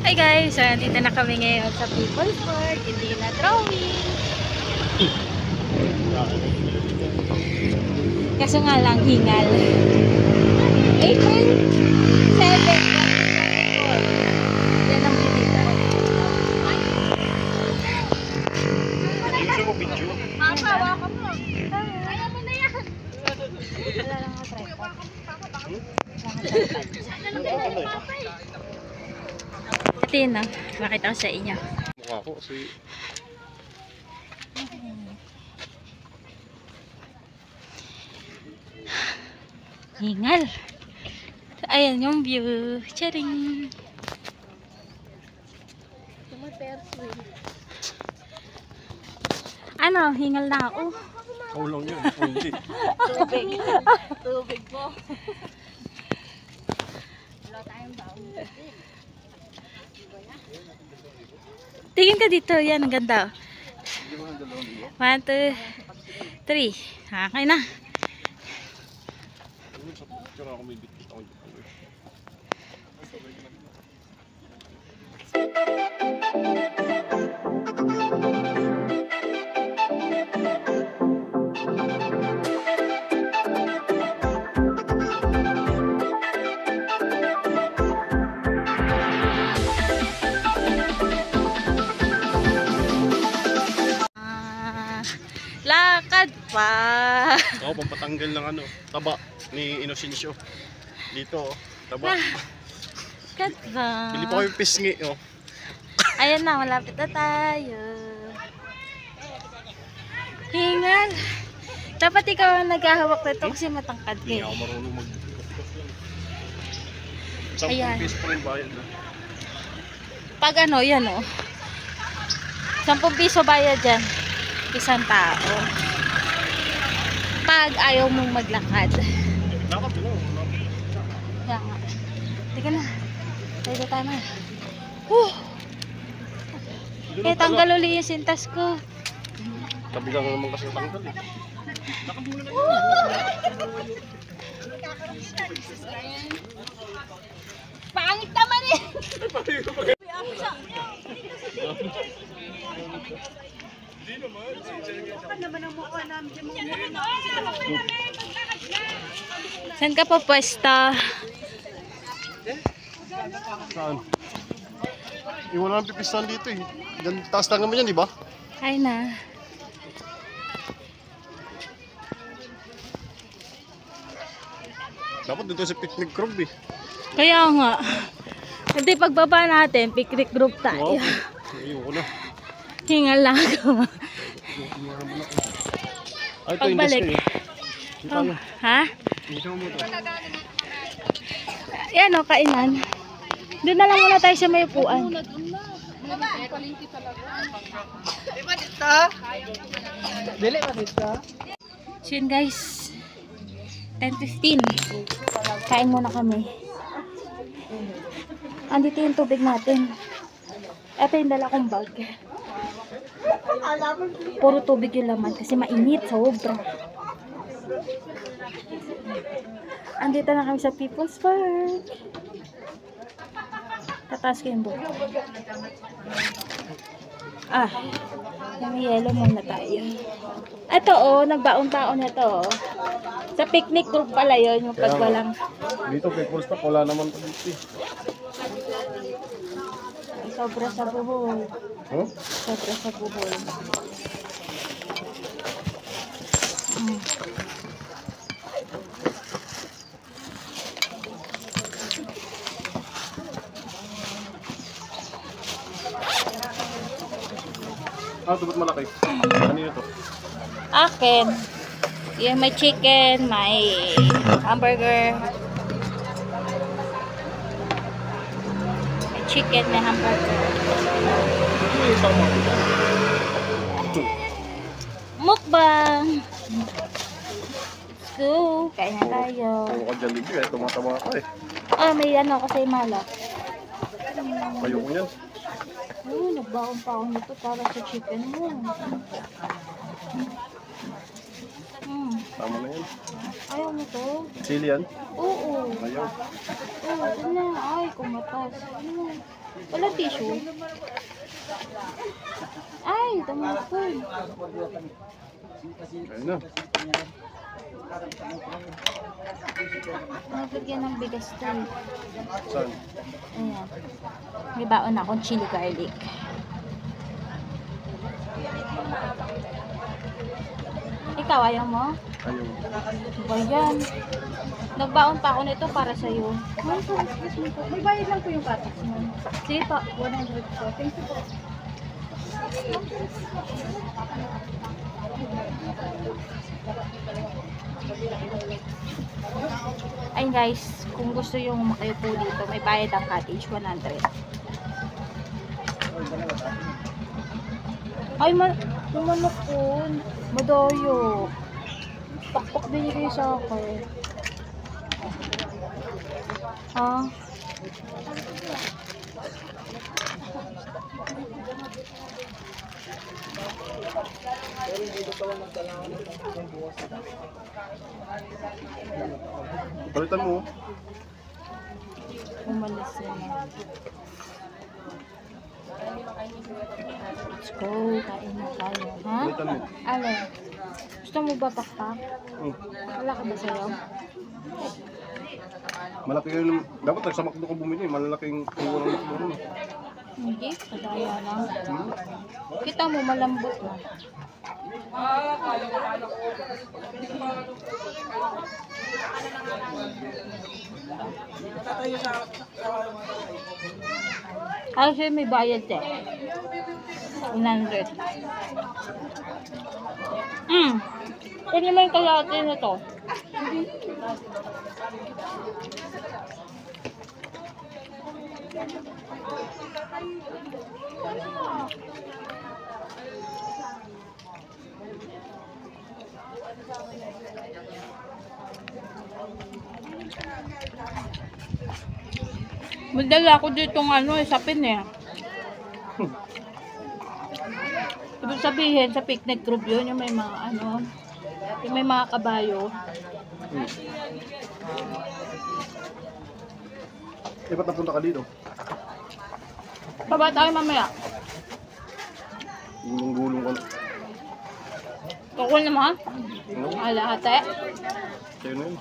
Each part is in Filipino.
Hi guys! So, nandito na kami ngayon sa People's Park. Hindi na drawing. Kaso nga lang, hingal. April 7. Yan ang pinita. Gusto mo video? Makawa ka mo. Kaya mo na yan. Wala lang nga tripod. Ito yun ah. Makita ko sa inyo. Mukha ko kasi Hingal. Ayan yung view. Charing. Ano? Hingal na ako. kaulang yun. Hindi. Tubig. Tubig po. Wala tayong baon. Tingin ka dito. Yan, ang ganda. 1, 2, 3. Okay na. Kaya ako may bitit ako. Lakad pa. Ako, pampatanggal ng ano, taba ni Inocencio. Dito, oh, taba. Lakad pa. Pili pa ko yung pisngi, oh. Ayan na, malapit na tayo. Hingal. Dapat ikaw ang naghahawak nito kasi matangkad ka. Hindi ako marunong mag... Ayan. 10 piso pa rin bayad na. Pag ano, yan o. 10 piso bayad dyan. Isang tao. Pag ayaw mong maglakad. Dapat mo. Kaya nga. Tika na. Pwede tayo na. Eh, tanggal uli yung sintas ko. Tabi lang naman kasi tanggal eh. Pangit naman eh! Saan ka pa pwesta? Saan? Wala nang pipistahan dito eh. Taas lang naman yan, di ba? Ay na. Dapat dito sa picnic group eh. Kaya nga. Hindi, pagbaba natin, picnic group tayo. Ayoko na. Hingal lang ako. Ay, ito Pagbalik. industry. Oh, ha? Hindi mo ito. Yan o, kainan. Doon na lang muna tayo sa may upuan. So yun guys, 10:15. Kain muna kami. Andito yung tubig natin. Ito yung dala kong bag. Puro tubig yung laman kasi mainit, sobra. Andito na kami sa People's Park. Tataas ko yung buhok. Ah, may yellow muna tayo. Ito oh, nagbaon-taon na to oh. Sa picnic group pala yun, yung pag walang... Dito, people's park, wala naman pa dito eh. Sobra sa buhol. Huh? Sobra sa buhol. Ah, ito ba't malaki? Ano yun ito? Akin. Yan, may chicken, may hamburger. May chicken, may hamburger. Ito yung isang mga. Mukbang! Let's go! Kain na tayo. Ako ka dyan dito eh, tumatama ka eh. Ah, may ano kasi malak. Ayoko yan. Nagbaon pa ako nito para sa chicken mo. Tama na yan. Ayaw mo to? Sili yan? Oo. Ayaw. Oo, ito na. Ay, kumatas. Ano? Wala tissue. Ay, tamapon. Ayun na. Nabigyan ng bigas to eh. Saan? Ayan. May baon akong chili garlic. Ikaw, ayaw mo? Ayaw. Ba yan? Nagbaon pa ako nito para sa'yo. May bayad lang po yung patis mo. Sige po. 100 po. Thank you po. Ayun guys, kung gusto yung makayupo dito, may bayad ang cottage, 100. Ay, manok po. Madoyo. Pakpak binigay sa akin. Ah. Palitan mo. Umalis na. Let's go. Kain na tayo. Ha? Palitan mo. Alin? Gusto mo ba pakpak? Wala ka ba sa'yo? Malaki yun. Dapat nagsamak doon ka bumili. Malalaking kuha ng makdo mo. Hindi, kadaya lang. Kita mo, malambot na. Actually, may bayad eh. 100. Kung naman kalahati na to. Madala ako dito ng ano, sapin eh. Ibig sabihin, sa picnic group yun, yung may mga ano, yung may mga kabayo. Ba't napunta ka dito? Baba tayo mamaya. Gulong-gulong ka na. Tukol na mo ha? Ano? Alahate. Sa'yo na yun.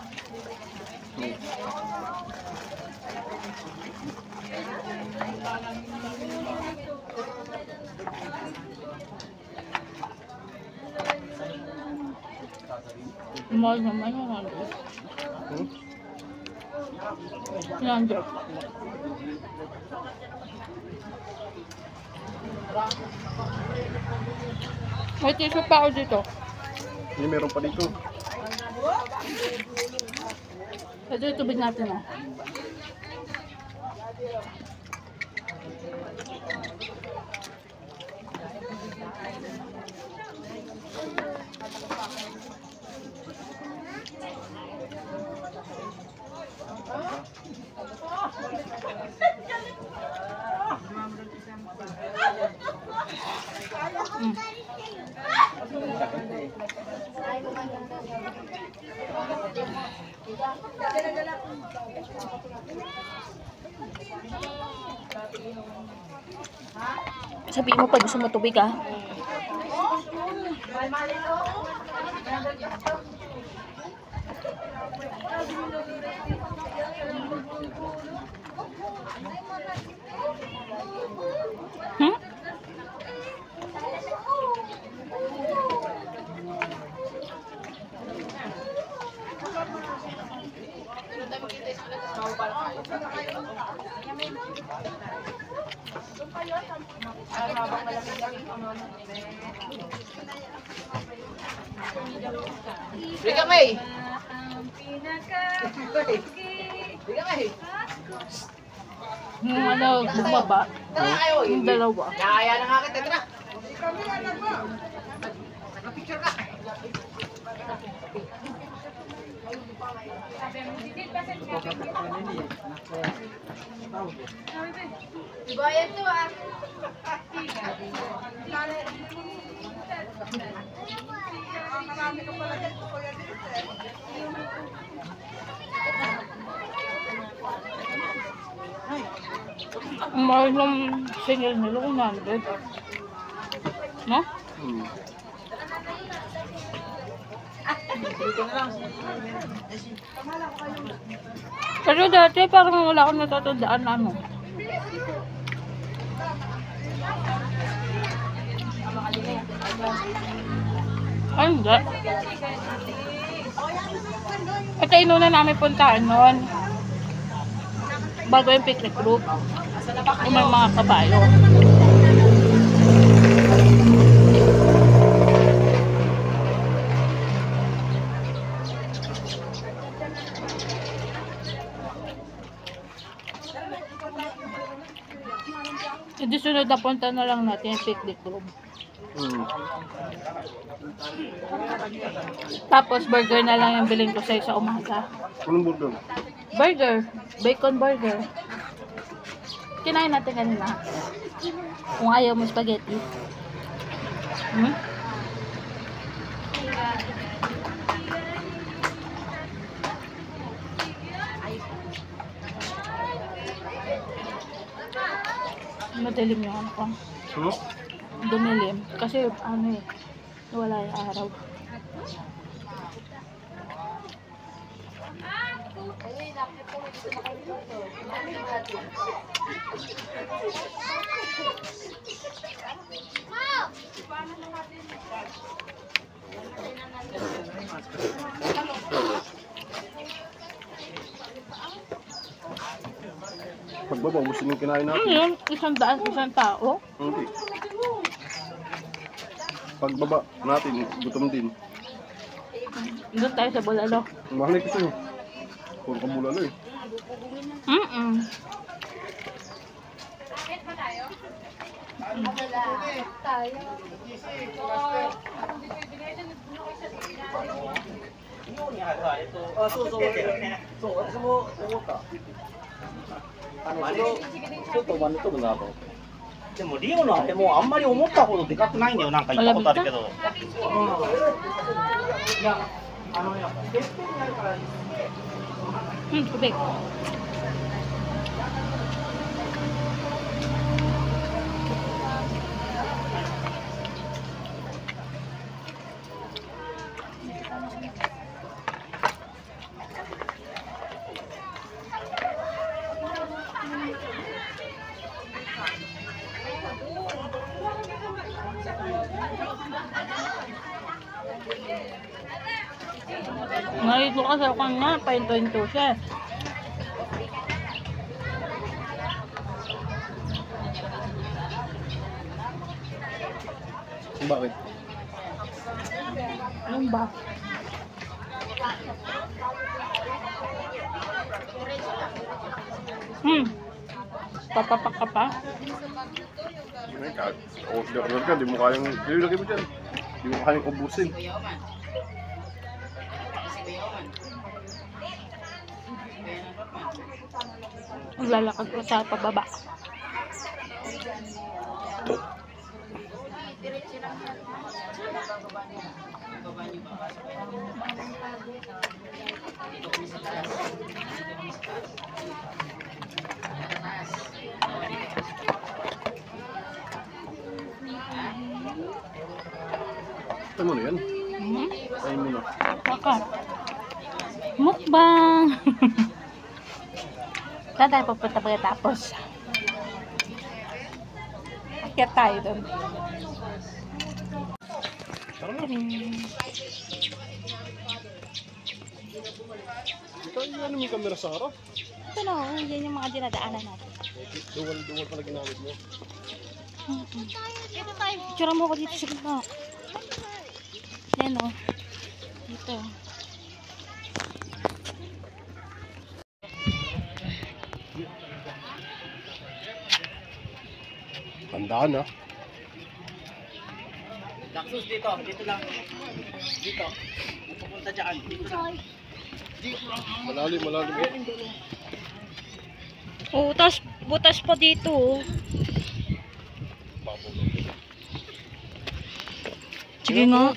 Mahal naman yung 100. 100. May tissue pa ako dito. Hindi, meron pa dito. Ito yung tubig natin ah. Sabihin mo pag gusto mo tubig ah. Hmm? Riga May! Riga May! Yung ano, bumaba. Tara kayo! Yung dalawa. Kaya na nga kita, tara! Picture ka! Bayad to ah. Ang mahal ng single nila, 100. No? Pero dati parang wala akong natatandaan na ano. Ay, hindi. Ito inuna namin puntaan noon. Bago yung picnic group. Kung may mga kabayo. Hindi sunod na punta na lang natin yung picnic group. Tapos burger na lang yung bilhin ko sa'yo sa umaga. Anong burger? Burger. Bacon burger. Kinain natin kanina. Kung ayaw mo spaghetti. Madilim yung ano ko. Dumilim. Kasi ano eh. Wala yung araw. Pagbaba, ubusin yung kinain natin. Ano yun? 100, isang tao? Hindi. Pagbaba natin, gutom din. Doon tayo sa Bulalo. Mahal kasi. Puro ka bulalo eh. Tayo. でもリオのあれもあんまり思ったほどでかくないんだよ。なんか行ったことあるけど。いや、やっぱてっぺんにあるから。 Tubig. Ngayon ko kasi kanya, painto-into siya. Bakit? Ano ba? Papapak ka pa? Order ka, di mo kayang, ilagay mo dyan. Di mo kayang ubusin. Maglalakad ko sa pababa. Ito mo na yan. Kain mo na. Baka. Mukbang! Saan tayo pupunta pagkatapos? Akyat tayo doon. Ito, ano yung camera sa harap? Ito na, yan yung mga dinadaanan natin. Duwal pala ginamit mo. Dito tayo. Picture mo ko dito sa gitna. Yan o. Dito. Tandaan ah. Daxus dito lang. Dito. Pupunta dyan. Dito lang. Malalim, malalim. Oh, tas butas pa dito. Oh. Sige nga.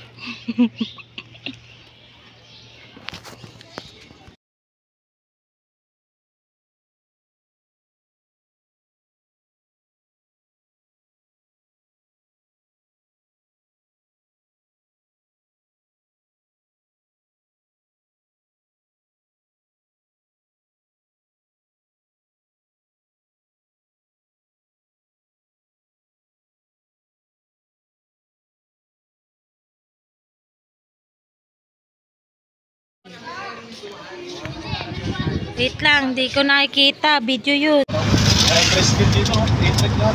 Wait lang, di ko nakikita. Video yun. Ay, press kit dito. 8-track lahat.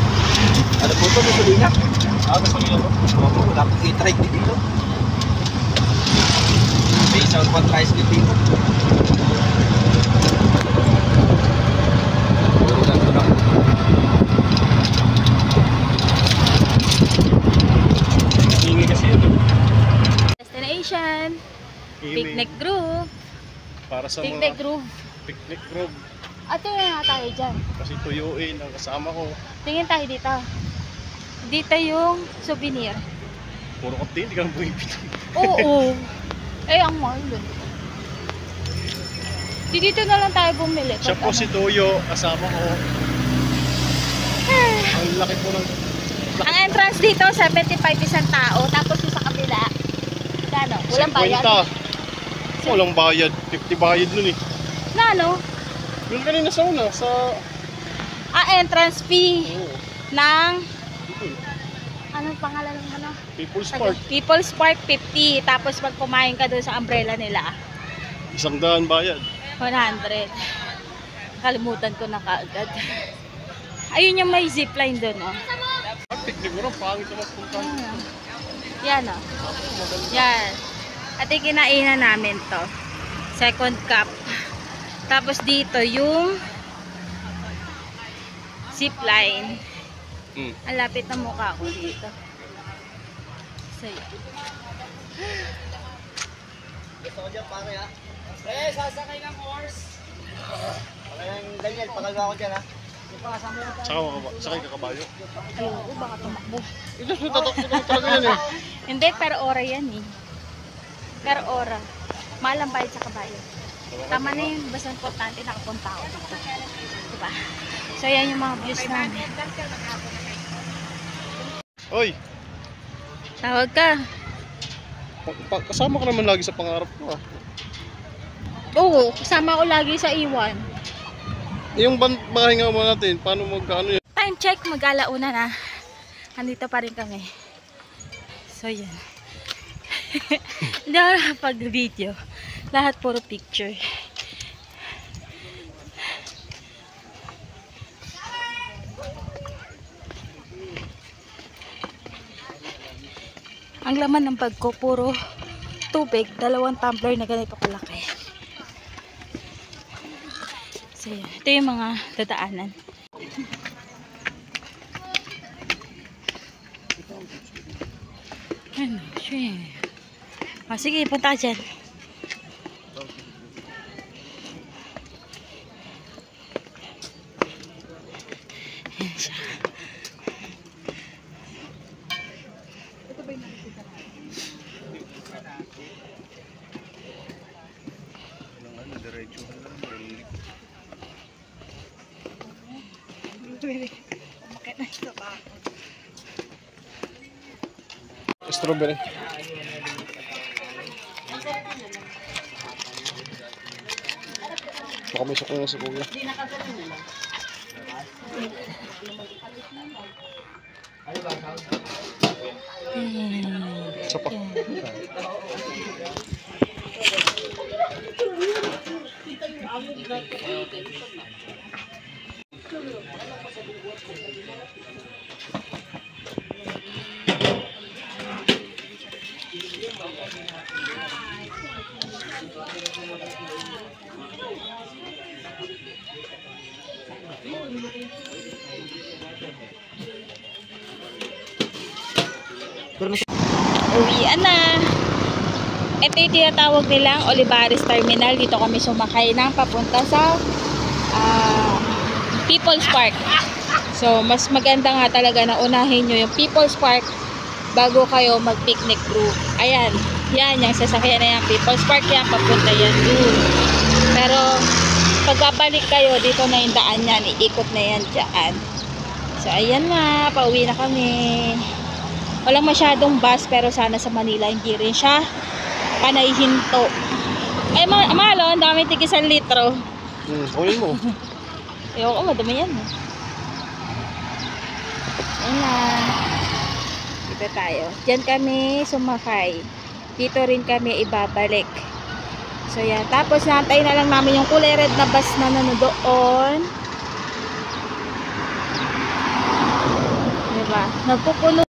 Ano po ito? Gasolina? Gasolina po. Oo, wala pong i-try dito. May isang tricycle dito. Puro lang ito lang. Hingi kasi yun. Destination. Picnic Grove. Para sa Picnic mga Grove. picnic group. Tingin nga tayo dyan. Kasi tuyuin ang kasama ko. Tingin tayo dito. Dito yung souvenir. Puro kapti, hindi ka nang bumibili. Oo. Ang mahal dun. Dito na lang tayo bumili. Siya po si Toyo, kasama ko. Ang laki po ng... Ang entrance dito, 75 isang tao. Tapos yung sa kabila, ano, walang bayad. 50. Walang bayad. 50 bayad nun eh. Na ano? Yung kanina sa una, sa... Entrance fee Oo. ng... Anong pangalan ng ano? People's Park. People's Park 50. Tapos pag kumain ka doon sa umbrella nila, 100 bayad. 100. Kalimutan ko na kaagad. Ayun yung may zipline doon, oh. Picnic mo rin, pangit na mapuntahan. Yan, oh. Yan. At ikinainan namin to. Second cup. Tapos dito yung zipline. Ang lapit na mukha ko dito. So, yan. Gusto ko dyan pare ha. Sasakay ng horse. Pakayang Daniel, pagagawa ko dyan ha. Sakay ka kabayo. Ayoko, baka tumakbo. Ito, tatakbo talaga yan eh. Hindi, per ora yan eh. Per ora. Mahal ang bayad sa kabayo. Tama na yun, basta importante nakapunta ako dito. Diba? So yan yung mga views namin. Oy, Tawag ka. kasama ka naman lagi sa pangarap ko ah. Oo, kasama ko lagi sa iwan. Yung bahay nga mo natin, paano magkaano yun? Time check, mag-alauna na. Andito pa rin kami. So yan. Hindi ako nakapag-video. Lahat puro picture. Ang laman ng bag ko, puro tubig. 2 tumbler na ganito kalaki. So yan. Ito yung mga dadaanan. Ano, siya. Sige, punta dyan. Ayan siya. Ito ba yung nakikita na? Strawberry. Baka may suko na si Kuya. Isa pa. Uwian na. ito yung tinatawag nilang Olivares Terminal. Dito kami sumakay ng papunta sa People's Park. So, mas maganda nga talaga na unahin nyo yung People's Park bago kayo mag-picnic group. Ayan, yan, yung sasakyan na yan. People's Park yan, papunta yan doon. Pero, pagbabalik kayo, dito na yung daan yan. Iikot na yan dyan. So, ayan na, pauwi na kami. Walang masyadong bus, pero sana sa Manila hindi rin siya panay hinto. Ay, malo, ang daming tig 1 litro. Kunin mo. Ayoko, madami yan. Ayan na. Dito tayo. Diyan kami sumakay. Dito rin kami ibabalik. So, yan. Tapos, naantay na lang namin yung kulay red na bus na nanodoon. Diba? Nagpupuno